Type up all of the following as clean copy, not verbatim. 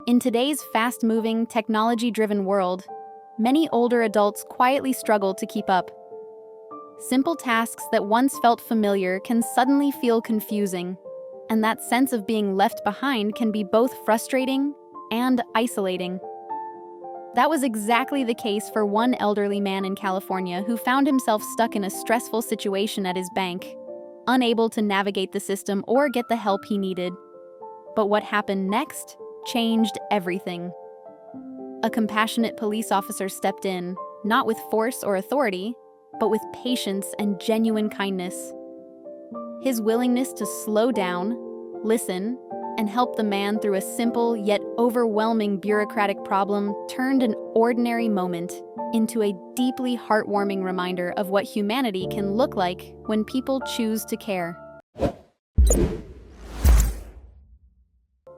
In today's fast-moving, technology-driven world, many older adults quietly struggle to keep up. Simple tasks that once felt familiar can suddenly feel confusing, and that sense of being left behind can be both frustrating and isolating. That was exactly the case for one elderly man in California who found himself stuck in a stressful situation at his bank, unable to navigate the system or get the help he needed. But what happened next changed everything. A compassionate police officer stepped in, not with force or authority, but with patience and genuine kindness. His willingness to slow down, listen, and help the man through a simple yet overwhelming bureaucratic problem turned an ordinary moment into a deeply heartwarming reminder of what humanity can look like when people choose to care.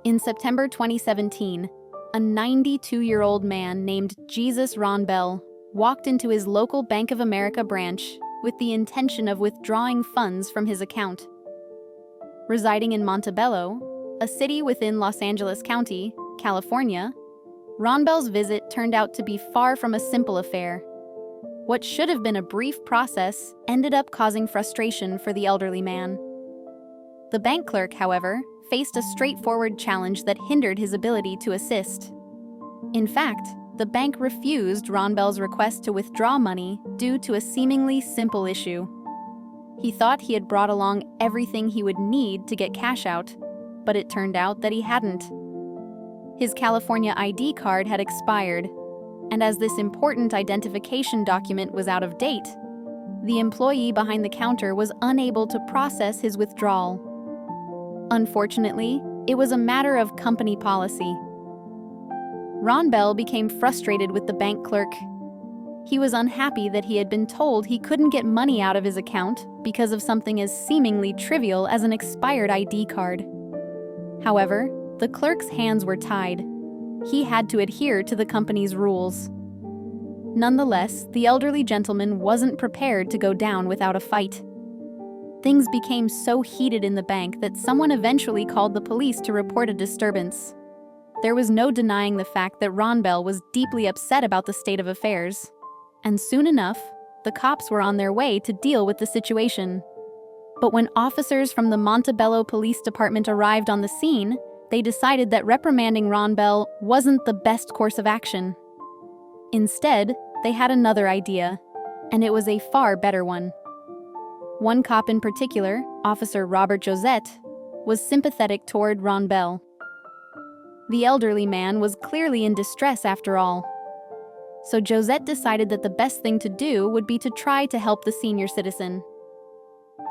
In September 2017, a 92-year-old man named Jesus Ron Bell walked into his local Bank of America branch with the intention of withdrawing funds from his account. Residing in Montebello, a city within Los Angeles County, California, Ron Bell's visit turned out to be far from a simple affair. What should have been a brief process ended up causing frustration for the elderly man. The bank clerk, however, faced a straightforward challenge that hindered his ability to assist. In fact, the bank refused Ron Bell's request to withdraw money due to a seemingly simple issue. He thought he had brought along everything he would need to get cash out, but it turned out that he hadn't. His California ID card had expired, and as this important identification document was out of date, the employee behind the counter was unable to process his withdrawal. Unfortunately, it was a matter of company policy. Ron Bell became frustrated with the bank clerk. He was unhappy that he had been told he couldn't get money out of his account because of something as seemingly trivial as an expired ID card. However, the clerk's hands were tied. He had to adhere to the company's rules. Nonetheless, the elderly gentleman wasn't prepared to go down without a fight. Things became so heated in the bank that someone eventually called the police to report a disturbance. There was no denying the fact that Ron Bell was deeply upset about the state of affairs. And soon enough, the cops were on their way to deal with the situation. But when officers from the Montebello Police Department arrived on the scene, they decided that reprimanding Ron Bell wasn't the best course of action. Instead, they had another idea, and it was a far better one. One cop in particular, Officer Robert Josette, was sympathetic toward Ron Bell. The elderly man was clearly in distress after all. So Josette decided that the best thing to do would be to try to help the senior citizen.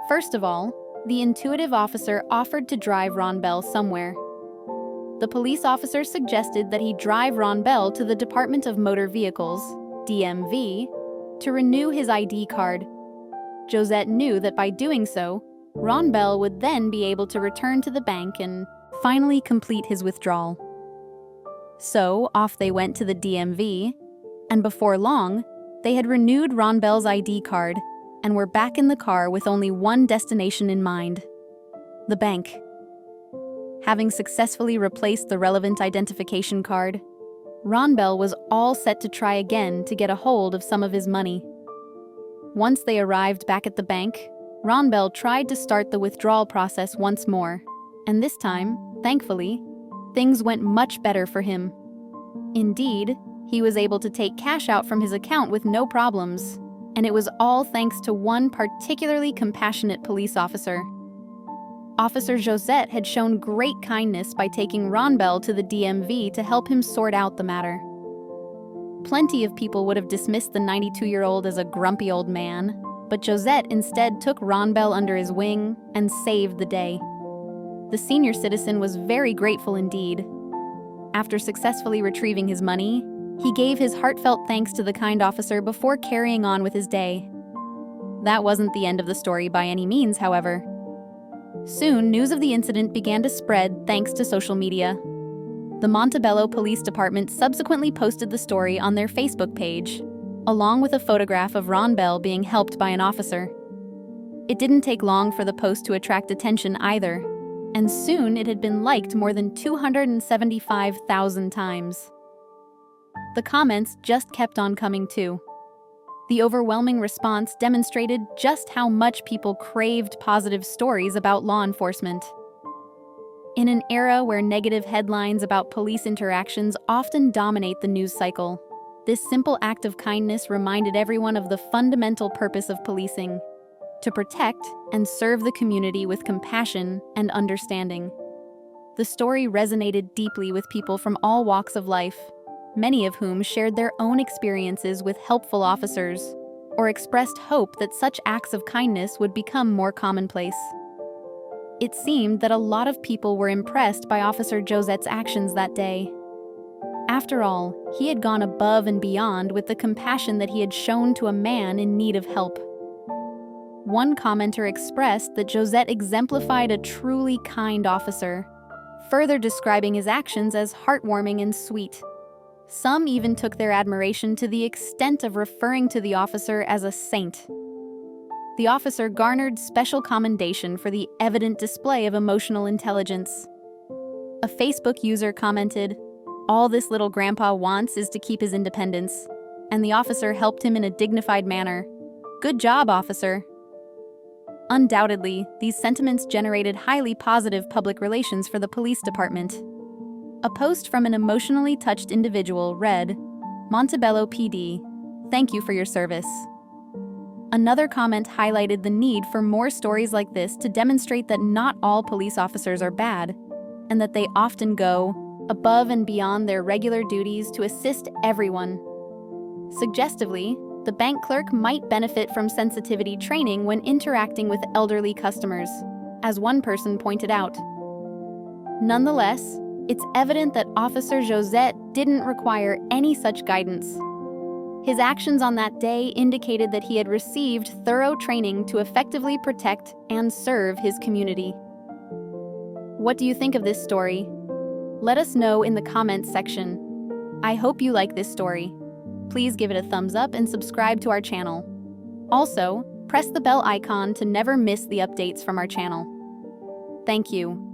First of all, the intuitive officer offered to drive Ron Bell somewhere. The police officer suggested that he drive Ron Bell to the Department of Motor Vehicles, DMV, to renew his ID card. Josette knew that by doing so, Ron Bell would then be able to return to the bank and finally complete his withdrawal. So off they went to the DMV, and before long, they had renewed Ron Bell's ID card and were back in the car with only one destination in mind: the bank. Having successfully replaced the relevant identification card, Ron Bell was all set to try again to get a hold of some of his money. Once they arrived back at the bank, Ron Bell tried to start the withdrawal process once more, and this time, thankfully, things went much better for him. Indeed, he was able to take cash out from his account with no problems, and it was all thanks to one particularly compassionate police officer. Officer Josette had shown great kindness by taking Ron Bell to the DMV to help him sort out the matter. Plenty of people would have dismissed the 92-year-old as a grumpy old man, but Josette instead took Ron Bell under his wing and saved the day. The senior citizen was very grateful indeed. After successfully retrieving his money, he gave his heartfelt thanks to the kind officer before carrying on with his day. That wasn't the end of the story by any means, however. Soon, news of the incident began to spread thanks to social media. The Montebello Police Department subsequently posted the story on their Facebook page, along with a photograph of Ron Bell being helped by an officer. It didn't take long for the post to attract attention either. and soon it had been liked more than 275,000 times. The comments just kept on coming too. The overwhelming response demonstrated just how much people craved positive stories about law enforcement. In an era where negative headlines about police interactions often dominate the news cycle, this simple act of kindness reminded everyone of the fundamental purpose of policing: to protect and serve the community with compassion and understanding. The story resonated deeply with people from all walks of life, many of whom shared their own experiences with helpful officers or expressed hope that such acts of kindness would become more commonplace. It seemed that a lot of people were impressed by Officer Josette's actions that day. After all, he had gone above and beyond with the compassion that he had shown to a man in need of help. One commenter expressed that Josette exemplified a truly kind officer, further describing his actions as heartwarming and sweet. Some even took their admiration to the extent of referring to the officer as a saint. The officer garnered special commendation for the evident display of emotional intelligence. A Facebook user commented, "All this little grandpa wants is to keep his independence, and the officer helped him in a dignified manner. Good job, officer." Undoubtedly, these sentiments generated highly positive public relations for the police department. A post from an emotionally touched individual read, "Montebello PD, thank you for your service." Another comment highlighted the need for more stories like this to demonstrate that not all police officers are bad, and that they often go above and beyond their regular duties to assist everyone. Suggestively, the bank clerk might benefit from sensitivity training when interacting with elderly customers, as one person pointed out. Nonetheless, it's evident that Officer Josette didn't require any such guidance. His actions on that day indicated that he had received thorough training to effectively protect and serve his community. What do you think of this story? Let us know in the comments section. I hope you like this story. Please give it a thumbs up and subscribe to our channel. Also, press the bell icon to never miss the updates from our channel. Thank you.